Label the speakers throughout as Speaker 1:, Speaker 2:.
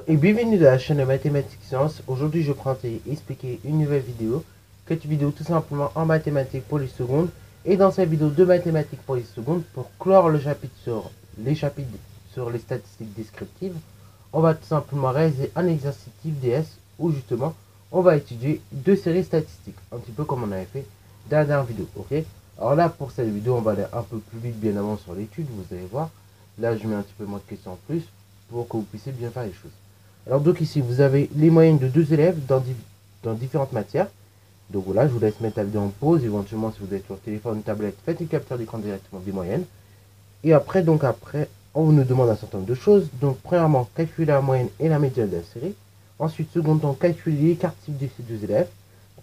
Speaker 1: Et bienvenue dans la chaîne de Mathématiques Sciences. Aujourd'hui, je prends et expliquer une nouvelle vidéo. Cette vidéo tout simplement en mathématiques pour les secondes. Et dans cette vidéo de mathématiques pour les secondes, pour clore le chapitre sur les statistiques descriptives, on va tout simplement réaliser un exercice type DS où justement on va étudier deux séries statistiques, un petit peu comme on avait fait dans la dernière vidéo. Ok. Alors là, pour cette vidéo, on va aller un peu plus vite bien avant sur l'étude, vous allez voir. Là, je mets un petit peu moins de questions en plus pour que vous puissiez bien faire les choses. Alors donc ici, vous avez les moyennes de deux élèves dans différentes matières. Donc voilà, je vous laisse mettre la vidéo en pause. Éventuellement, si vous êtes sur téléphone ou tablette, faites une capture d'écran directement des moyennes. Et après, on nous demande un certain nombre de choses. Donc premièrement, calculer la moyenne et la médiane de la série. Ensuite, second temps, calculer l'écart type de ces deux élèves.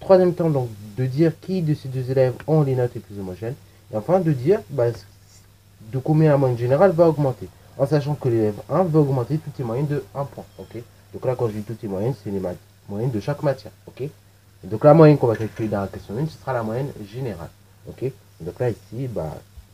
Speaker 1: Troisième temps, donc, de dire qui de ces deux élèves ont les notes les plus homogènes. Et enfin, de dire de combien la moyenne générale va augmenter. En sachant que l'élève 1 va augmenter toutes les moyennes de 1 point. Ok. Donc là, quand je dis toutes les moyennes, c'est les moyennes de chaque matière. Ok. Et donc la moyenne qu'on va calculer dans la question 1, ce sera la moyenne générale. Ok. Et donc là, ici,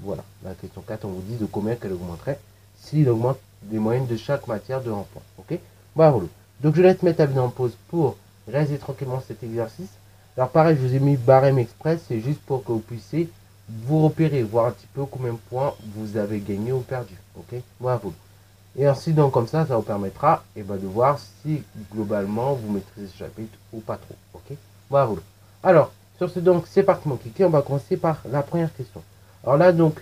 Speaker 1: voilà. La question 4, on vous dit de combien qu'elle augmenterait s'il augmente les moyennes de chaque matière de 1 point. Ok. Voilà. Donc je laisse mettre la vidéo en pause pour réaliser tranquillement cet exercice. Alors pareil, je vous ai mis barème express, c'est juste pour que vous puissiez vous repérer, voir un petit peu combien de points vous avez gagné ou perdu. Ok, voilà. Et ainsi donc comme ça vous permettra de voir si globalement vous maîtrisez ce chapitre ou pas trop. Ok, voilà. Alors sur ce donc c'est parti mon kiki, on va commencer par la première question. Alors là donc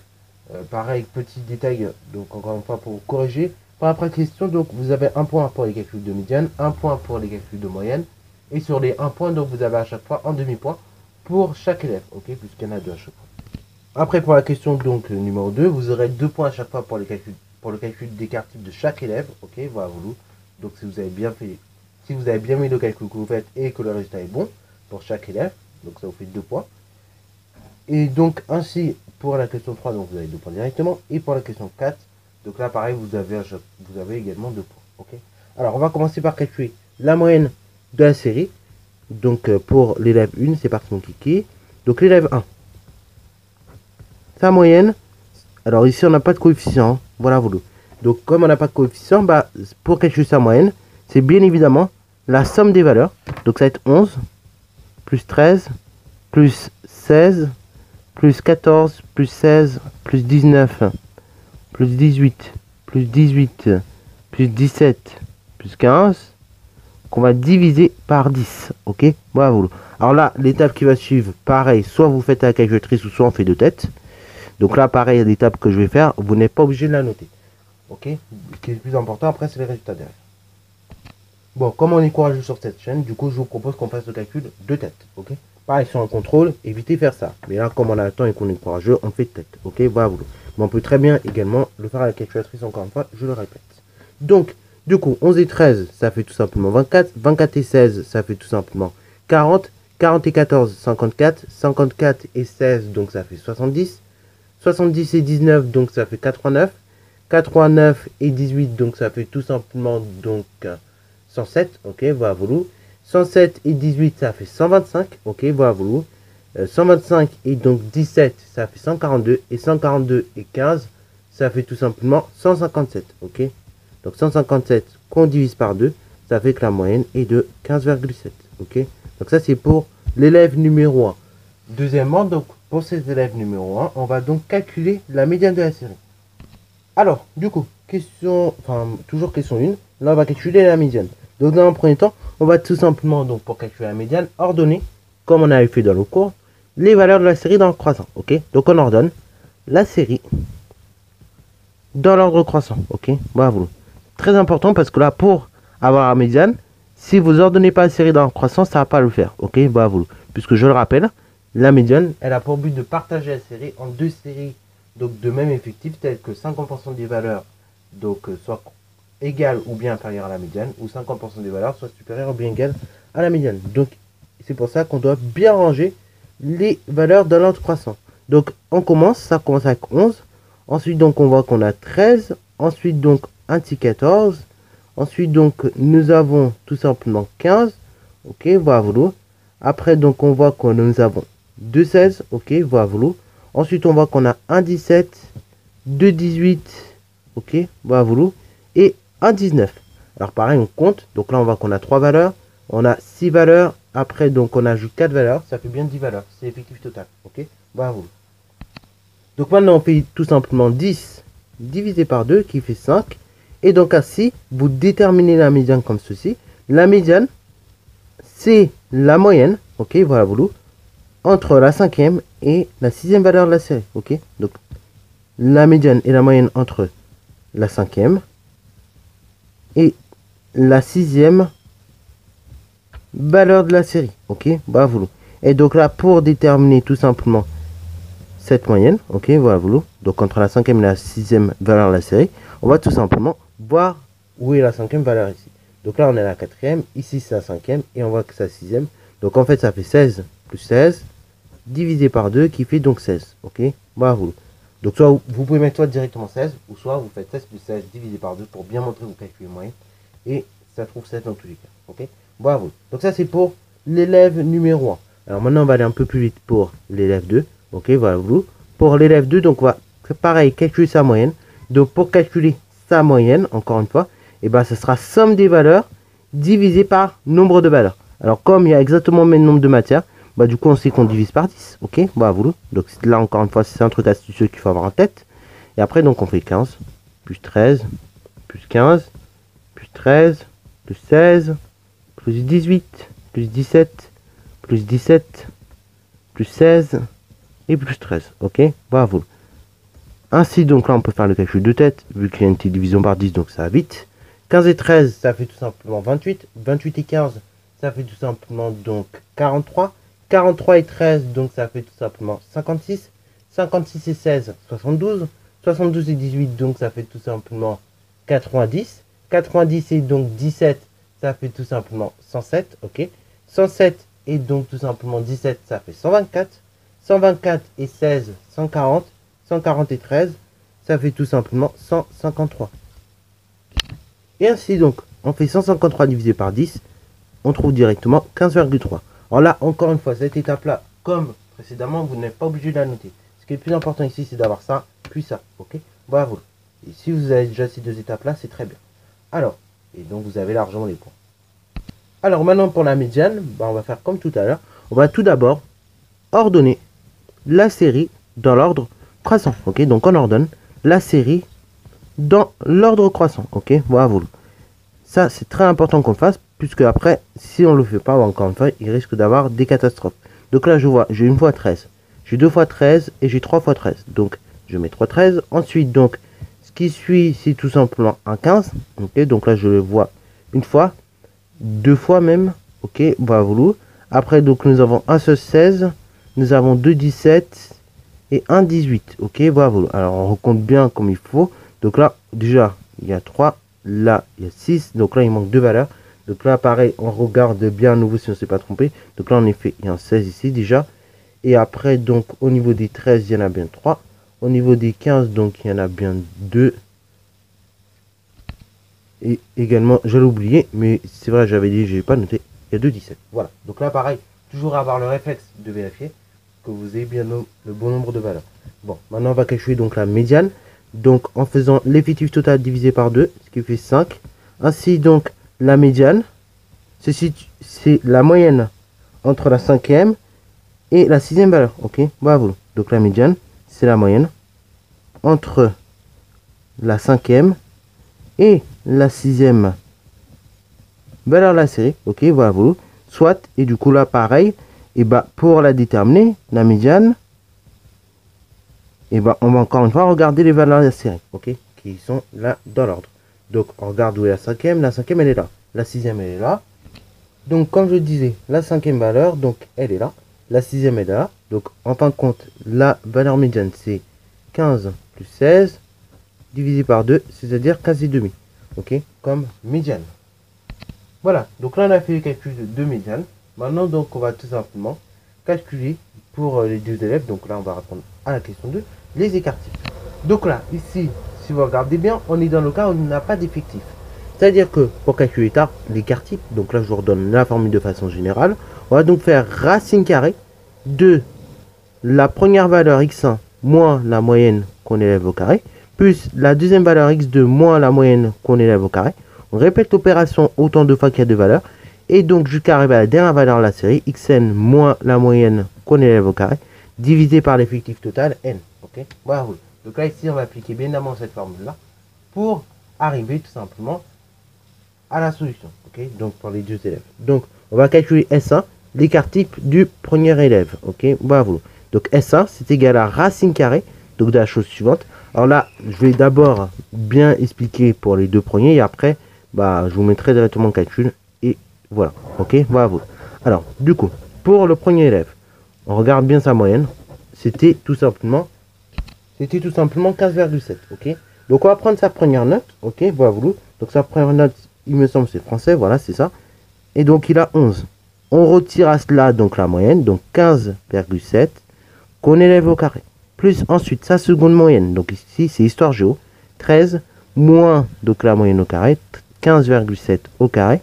Speaker 1: pareil, petit détail, donc encore une fois pour vous corriger. Pour la première question, donc vous avez un point pour les calculs de médiane, un point pour les calculs de moyenne, et sur les 1 point, donc vous avez à chaque fois un demi-point pour chaque élève, ok, puisqu'il y en a deux à chaque fois. Après, pour la question donc numéro 2, vous aurez 2 points à chaque fois pour le calcul d'écart type de chaque élève, ok, voilà. Donc si vous avez bien mis le calcul que vous faites et que le résultat est bon pour chaque élève, donc ça vous fait 2 points. Et donc ainsi pour la question 3, donc vous avez 2 points directement, et pour la question 4, donc là pareil, vous avez également 2 points, ok. Alors on va commencer par calculer la moyenne de la série. Donc pour l'élève 1, c'est parti mon kiki. Donc l'élève 1, sa moyenne, alors ici on n'a pas de coefficient, voilà. Donc comme on n'a pas de coefficient, pour calculer sa moyenne, c'est bien évidemment la somme des valeurs. Donc ça va être 11, plus 13, plus 16, plus 14, plus 16, plus 19, plus 18, plus 18, plus 17, plus 15, qu'on va diviser par 10, ok, voilà. Alors là, l'étape qui va suivre, pareil, soit vous faites à la calculatrice ou soit on fait de tête. Donc là, pareil, l'étape que je vais faire, vous n'êtes pas obligé de la noter, ok. Ce qui est le plus important, après, c'est les résultats derrière. Bon, comme on est courageux sur cette chaîne, du coup, je vous propose qu'on fasse le calcul de tête, ok. Pareil, sur un contrôle, évitez de faire ça. Mais là, comme on a le temps et qu'on est courageux, on fait de tête, ok, voilà. Mais on peut très bien également le faire à la calculatrice, encore une fois, je le répète. Donc, du coup, 11 et 13, ça fait tout simplement 24. 24 et 16, ça fait tout simplement 40. 40 et 14, 54. 54 et 16, donc ça fait 70. 70 et 19, donc ça fait 89. 89 et 18, donc ça fait tout simplement donc 107. Ok, voilà. 107 et 18, ça fait 125. Ok, voilà. 125 et donc 17, ça fait 142. Et 142 et 15, ça fait tout simplement 157. Ok. Donc 157 qu'on divise par 2, ça fait que la moyenne est de 15,7. Ok. Donc ça c'est pour l'élève numéro 1. Deuxièmement, donc pour ces élèves numéro 1, on va donc calculer la médiane de la série. Alors, du coup, toujours question 1, là on va calculer la médiane. Donc dans un premier temps, on va tout simplement, donc pour calculer la médiane, ordonner, comme on avait fait dans le cours, les valeurs de la série dans le croissant. Ok. Donc on ordonne la série dans l'ordre croissant. Ok. Voilà. Très important parce que là, pour avoir la médiane, si vous ordonnez pas la série dans la croissance, ça va pas le faire. Ok, puisque je le rappelle, la médiane, elle a pour but de partager la série en deux séries donc de même effectif, telles que 50% des valeurs donc soit égales ou bien inférieures à la médiane, ou 50% des valeurs soit supérieures ou bien égales à la médiane. Donc c'est pour ça qu'on doit bien ranger les valeurs dans l'ordre croissant. Donc ça commence avec 11. Ensuite donc on voit qu'on a 13. Ensuite donc ainsi 14. Ensuite donc nous avons tout simplement 15. Ok, voilà. Après donc on voit que nous avons 2 16. Ok, voilà. Ensuite on voit qu'on a un 17, 2 18. Ok, voilà. Et un 19. Alors pareil, on compte. Donc là, on voit qu'on a 3 valeurs. On a 6 valeurs. Après, donc on ajoute 4 valeurs. Ça fait bien 10 valeurs. C'est l'effectif total. Ok, bravo. Donc maintenant, on fait tout simplement 10 divisé par 2 qui fait 5. Et donc ainsi, vous déterminez la médiane comme ceci. La médiane, c'est la moyenne. Ok, voilà, vous entre la cinquième et la sixième valeur de la série. Ok, donc la médiane et la moyenne entre la cinquième et la sixième valeur de la série. Ok, bravo. Et donc là, pour déterminer tout simplement cette moyenne, ok, voilà, donc entre la cinquième et la sixième valeur de la série, on va tout simplement voir où est la cinquième valeur ici. Donc là, on est à la quatrième, ici c'est la cinquième, et on voit que c'est la sixième. Donc en fait, ça fait 16 plus 16, divisé par 2, qui fait donc 16. Ok, bravo. Donc soit vous pouvez mettre soit directement 16, ou soit vous faites 16 plus 16 divisé par 2 pour bien montrer vos calculs moyens. Et ça trouve 7 dans tous les cas. Ok, bravo. Donc ça c'est pour l'élève numéro 1. Alors maintenant on va aller un peu plus vite pour l'élève 2. Ok, voilà, pour l'élève 2, donc on va pareil calculer sa moyenne. Donc pour calculer sa moyenne, encore une fois, et ben ce sera somme des valeurs divisé par nombre de valeurs. Alors comme il y a exactement le même nombre de matières, bah du coup on sait qu'on divise par 10. Ok, bravo. Donc là encore une fois c'est un truc astucieux qu'il faut avoir en tête. Et après donc on fait 15 plus 13 plus 15 plus 13 plus 16 plus 18 plus 17 plus 17 plus 16 et plus 13. Ok, bravo. Ainsi donc là on peut faire le calcul de tête vu qu'il y a une petite division par 10, donc ça va vite. 15 et 13 ça fait tout simplement 28. 28 et 15 ça fait tout simplement donc 43. 43 et 13 donc ça fait tout simplement 56. 56 et 16 72. 72 et 18 donc ça fait tout simplement 90. 90 et donc 17 ça fait tout simplement 107. Ok, 107 et donc tout simplement 17 ça fait 124. 124 et 16 140. 140 et 13 ça fait tout simplement 153. Et ainsi donc on fait 153 divisé par 10, on trouve directement 15,3. Alors là encore une fois, cette étape là comme précédemment, vous n'êtes pas obligé de la noter. Ce qui est le plus important ici c'est d'avoir ça puis ça. Ok, bravo. Et si vous avez déjà ces deux étapes là, c'est très bien. Alors, et donc vous avez largement les points. Alors maintenant pour la médiane, bah, on va faire comme tout à l'heure. On va tout d'abord ordonner la série dans l'ordre croissant. Ok, donc on ordonne la série dans l'ordre croissant. Ok, bravo. Ça c'est très important qu'on le fasse, puisque après si on le fait pas, encore une fois il risque d'avoir des catastrophes. Donc là je vois, j'ai une fois 13, j'ai 2 fois 13 et j'ai 3 fois 13. Donc je mets 3 13. Ensuite donc ce qui suit c'est tout simplement un 15. Ok, donc là je le vois une fois, 2 fois même. Ok, bravo. Après donc nous avons un seul 16, nous avons 2 17 et 1 18. Ok, bravo. Alors on recompte bien comme il faut. Donc là déjà il y a 3, là il y a 6, donc là il manque 2 valeurs. Donc là pareil, on regarde bien à nouveau si on ne s'est pas trompé. Donc là en effet il y a un 16 ici déjà. Et après donc au niveau des 13 il y en a bien 3. Au niveau des 15 donc il y en a bien 2. Et également j'allais oublier, mais c'est vrai j'avais dit, j'ai pas noté, il y a 2 17. Voilà, donc là pareil, toujours avoir le réflexe de vérifier que vous ayez bien le bon nombre de valeurs. Bon, maintenant on va calculer donc la médiane. Donc en faisant l'effectif total divisé par 2, ce qui fait 5. Ainsi donc la médiane, c'est la moyenne entre la cinquième et la sixième valeur. Ok, bravo. Donc la médiane, c'est la moyenne entre la cinquième et la sixième valeur de la série. Ok, bravo. Soit, et du coup là pareil, et bah pour la déterminer, la médiane, et ben on va encore une fois regarder les valeurs de la série, ok, qui sont là dans l'ordre. Donc on regarde où est la cinquième elle est là, la sixième elle est là. Donc comme je disais, la cinquième valeur, donc elle est là, la sixième elle est là. Donc en fin de compte, la valeur médiane c'est 15 plus 16 divisé par 2, c'est-à-dire 15 et demi, ok, comme médiane. Voilà, donc là on a fait le calcul de médiane. Maintenant donc on va tout simplement calculer pour les deux élèves. Donc là on va répondre à la question 2, les écarts-types. Donc là, ici, si vous regardez bien, on est dans le cas où on n'a pas d'effectif. C'est-à-dire que pour calculer l'écart-type, donc là je vous redonne la formule de façon générale, on va donc faire racine carrée de la première valeur x1 moins la moyenne qu'on élève au carré, plus la deuxième valeur x2 moins la moyenne qu'on élève au carré. On répète l'opération autant de fois qu'il y a deux valeurs. Et donc jusqu'à arriver à la dernière valeur de la série, xn moins la moyenne qu'on élève au carré, divisé par l'effectif total, n. Ok, voilà. Donc là, ici, on va appliquer bien évidemment cette formule-là pour arriver tout simplement à la solution. Ok, donc pour les deux élèves. Donc, on va calculer S1, l'écart type du premier élève. Ok, bravo. Donc S1, c'est égal à racine carrée, donc de la chose suivante. Alors là, je vais d'abord bien expliquer pour les deux premiers et après, je vous mettrai directement le calcul et voilà. Ok, bravo. Alors, du coup, pour le premier élève, on regarde bien sa moyenne. C'était tout simplement 15,7. Ok, donc on va prendre sa première note. Ok, bravo. Donc sa première note, il me semble, c'est français. Voilà, c'est ça. Et donc il a 11. On retire à cela donc la moyenne, donc 15,7 qu'on élève au carré. Plus ensuite sa seconde moyenne, donc ici c'est histoire géo, 13 moins donc la moyenne au carré, 15,7 au carré.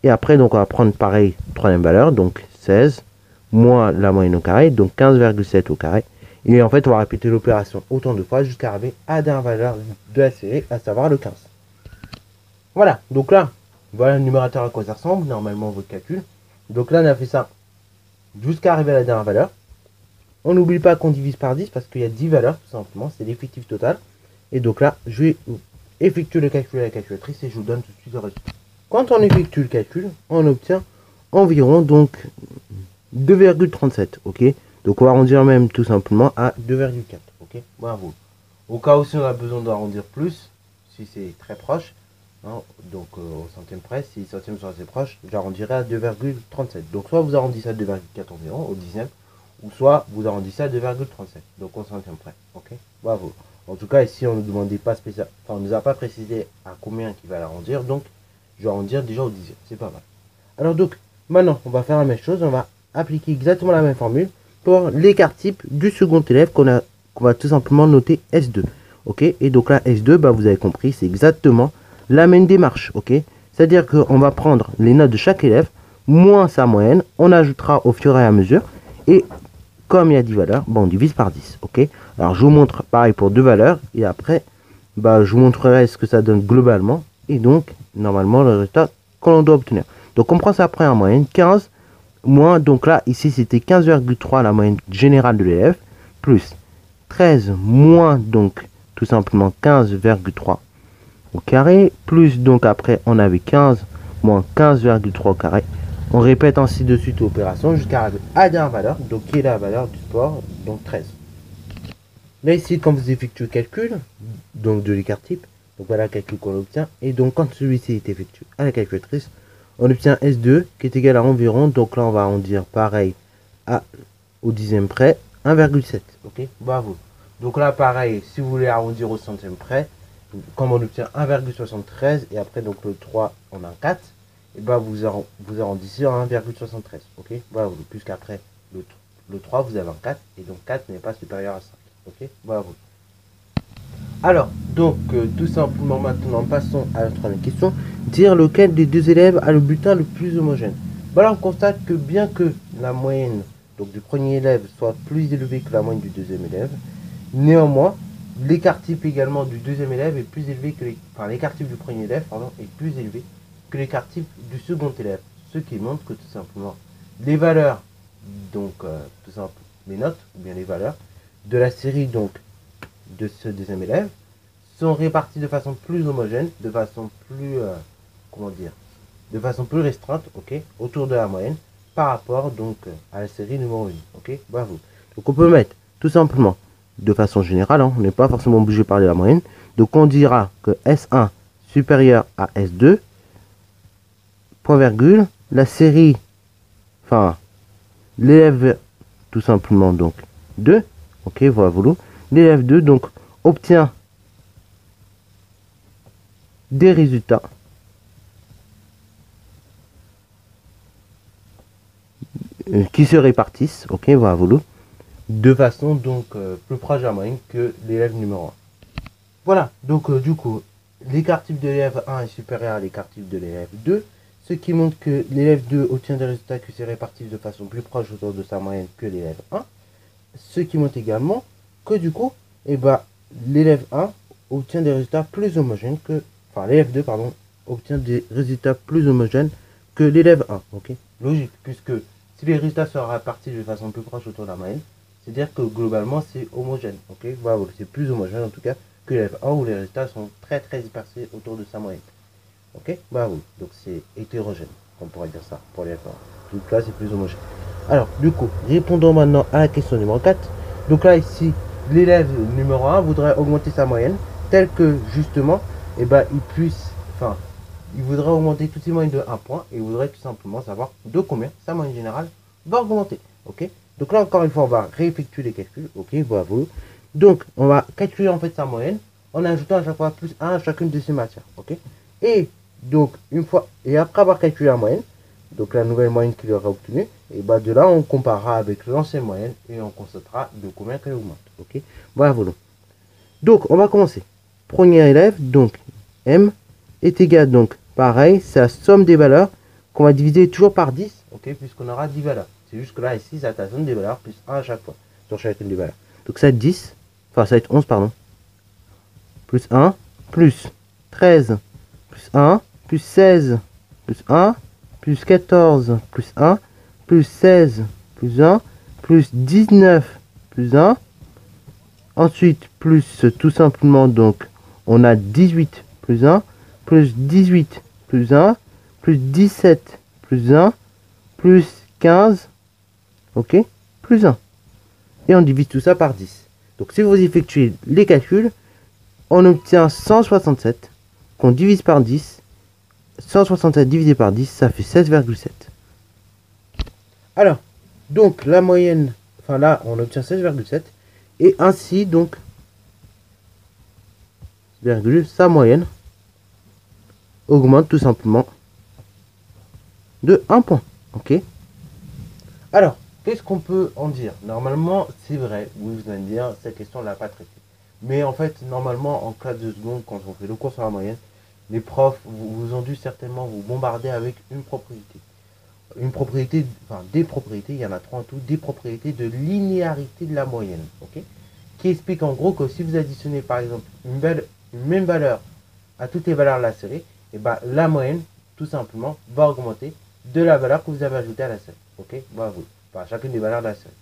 Speaker 1: Et après donc on va prendre pareil, troisième valeur, donc 16 moins la moyenne au carré, donc 15,7 au carré. Et en fait on va répéter l'opération autant de fois jusqu'à arriver à la dernière valeur de la série, à savoir le 15. Voilà, donc là, voilà le numérateur à quoi ça ressemble, normalement votre calcul. Donc là on a fait ça jusqu'à arriver à la dernière valeur. On n'oublie pas qu'on divise par 10 parce qu'il y a 10 valeurs tout simplement, c'est l'effectif total. Et donc là, je vais effectuer le calcul à la calculatrice et je vous donne tout de suite le résultat. Quand on effectue le calcul, on obtient environ donc 2,37, ok. Donc on va arrondir même tout simplement à 2,4, ok. Bravo. Au cas où si on a besoin d'arrondir plus, si c'est très proche, hein, donc au centième près, si les centièmes sont assez proches, j'arrondirai à 2,37. Donc soit vous arrondissez à 2,4 environ, au dixième, ou soit vous arrondissez à 2,37, donc au centième près, ok. Bravo. En tout cas, ici, on ne nous demandait pas spécial, enfin, on ne nous a pas précisé à combien il va l'arrondir, donc je vais arrondir déjà au dixième, c'est pas mal. Alors donc, maintenant, on va faire la même chose, on va appliquer exactement la même formule pour l'écart type du second élève qu'on va tout simplement noter S2, ok. Et donc là, S2, vous avez compris, c'est exactement la même démarche, ok. C'est-à-dire qu'on va prendre les notes de chaque élève, moins sa moyenne, on ajoutera au fur et à mesure, et comme il y a 10 valeurs, on divise par 10, ok. Alors je vous montre pareil pour deux valeurs, et après, je vous montrerai ce que ça donne globalement, et donc, normalement, le résultat qu'on doit obtenir. Donc on prend sa première moyenne, 15, moins, donc là, ici c'était 15,3 la moyenne générale de l'élève, plus 13 moins, donc, tout simplement 15,3 au carré, plus donc après on avait 15 moins 15,3 au carré. On répète ainsi de suite l'opération jusqu'à arriver à la dernière valeur, donc qui est la valeur du sport, donc 13. Là ici, quand vous effectuez le calcul, donc de l'écart type, donc voilà le calcul qu'on obtient, et donc quand celui-ci est effectué à la calculatrice, on obtient S2 qui est égal à environ, donc là on va arrondir pareil au dixième près, 1,7, ok, bravo. Donc là pareil, si vous voulez arrondir au centième près, comme on obtient 1,73 et après donc le 3 on a 4, et vous arrondissez en 1,73, ok, bravo, puisqu'après le 3 vous avez un 4 et donc 4 n'est pas supérieur à 5, ok, bravo. Alors donc tout simplement maintenant passons à la troisième question, dire lequel des deux élèves a le bulletin le plus homogène. Là on constate que bien que la moyenne donc du premier élève soit plus élevée que la moyenne du deuxième élève, néanmoins l'écart type également du deuxième élève est plus élevé que l'écart type du premier élève est plus élevé que l'écart type du second élève, ce qui montre que tout simplement les valeurs, donc tout simplement les notes ou bien les valeurs de la série donc de ce deuxième élève sont réparties de façon plus homogène, de façon plus de façon plus restreinte, ok, autour de la moyenne par rapport donc à la série numéro 1, ok, bravo. Donc on peut mettre tout simplement de façon générale, on n'est pas forcément obligé de parler de la moyenne, donc on dira que S1 supérieur à S2, point virgule, la série, l'élève tout simplement donc 2, ok, voilà, l'élève 2 donc obtient des résultats qui se répartissent, ok, voilà, de façon donc plus proche de la moyenne que l'élève numéro 1. Voilà, donc du coup, l'écart type de l'élève 1 est supérieur à l'écart type de l'élève 2, ce qui montre que l'élève 2 obtient des résultats qui se répartissent de façon plus proche autour de sa moyenne que l'élève 1, ce qui montre également que du coup, l'élève 1 obtient des résultats plus homogènes que, l'élève 2, pardon, obtient des résultats plus homogènes que l'élève 1. Ok, logique, puisque si les résultats sont répartis de façon plus proche autour de la moyenne, c'est-à-dire que globalement c'est homogène. Ok, voilà, c'est plus homogène en tout cas que l'élève 1 où les résultats sont très dispersés autour de sa moyenne. Ok, bah oui, donc c'est hétérogène, on pourrait dire ça pour l'élève 1. Donc là c'est plus homogène. Alors du coup, répondons maintenant à la question numéro 4. Donc là ici, l'élève numéro 1 voudrait augmenter sa moyenne, tel que justement, il puisse, il voudrait augmenter toutes ses moyennes de 1 point, et il voudrait tout simplement savoir de combien sa moyenne générale va augmenter. Ok, donc là encore une fois, on va réeffectuer les calculs. Ok, bravo. Donc on va calculer en fait sa moyenne en ajoutant à chaque fois plus 1 à chacune de ces matières. Ok, et donc une fois, et après avoir calculé la moyenne, donc la nouvelle moyenne qu'il aura obtenue, et de là on comparera avec l'ancienne moyenne et on constatera de combien qu'elle augmente. Ok, bravo. Donc on va commencer. Premier élève, donc M est égal, donc pareil, c'est la somme des valeurs qu'on va diviser toujours par 10, ok, puisqu'on aura 10 valeurs. C'est juste que là ici ça la somme des valeurs plus 1 à chaque fois sur chacune des valeurs. Donc ça va être 10, enfin ça va être 11 pardon, plus 1, plus 13, plus 1, plus 16, plus 1, plus 14, plus 1, plus 16, plus 1, plus 19, plus 1. Ensuite, plus tout simplement, donc, on a 18 plus 1, plus 18 plus 1, plus 17 plus 1, plus 15, ok, plus 1. Et on divise tout ça par 10. Donc, si vous effectuez les calculs, on obtient 167 qu'on divise par 10. 167 divisé par 10, ça fait 16,7. Alors, donc la moyenne, là, on obtient 16,7. Et ainsi, donc, sa moyenne augmente tout simplement de 1 point. Ok. Alors, qu'est-ce qu'on peut en dire? Normalement, c'est vrai, vous allez me dire, cette question, on l'a pas traitée. Mais en fait, normalement, en classe de seconde, quand on fait le cours sur la moyenne, les profs vous ont dû certainement vous bombarder avec une propriété. Une propriété, des propriétés, il y en a 3 en tout, des propriétés de linéarité de la moyenne. Ok, qui explique en gros que si vous additionnez par exemple une même valeur à toutes les valeurs de la série, et la moyenne, tout simplement, va augmenter de la valeur que vous avez ajoutée à la série. Ok, chacune des valeurs de la série.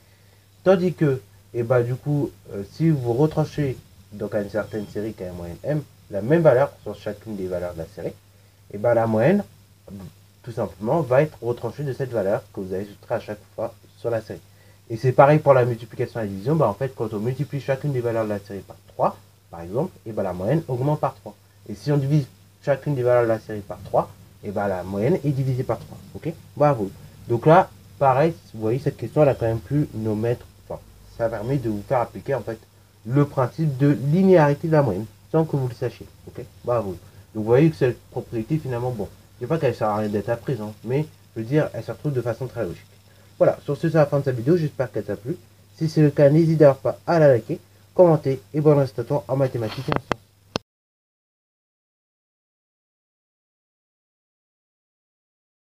Speaker 1: Tandis que, du coup, si vous retranchez donc à une certaine série qui a une moyenne M, la même valeur sur chacune des valeurs de la série, la moyenne, tout simplement, va être retranchée de cette valeur que vous avez ajoutée à chaque fois sur la série. Et c'est pareil pour la multiplication et la division. En fait, quand on multiplie chacune des valeurs de la série par 3, par exemple, la moyenne augmente par 3. Et si on divise chacune des valeurs de la série par 3, la moyenne est divisée par 3. Ok, bravo. Donc là, pareil, vous voyez, cette question, elle a quand même pu nous mettre, ça permet de vous faire appliquer en fait le principe de linéarité de la moyenne, sans que vous le sachiez. Ok, bravo. Donc vous voyez que cette propriété, finalement, bon, je ne dis pas qu'elle sert à rien d'être apprise, mais je veux dire, elle se retrouve de façon très logique. Voilà, sur ce, c'est la fin de cette vidéo. J'espère qu'elle t'a plu. Si c'est le cas, n'hésite pas à la liker, commenter et bonne reste à toi en mathématiques et en sciences.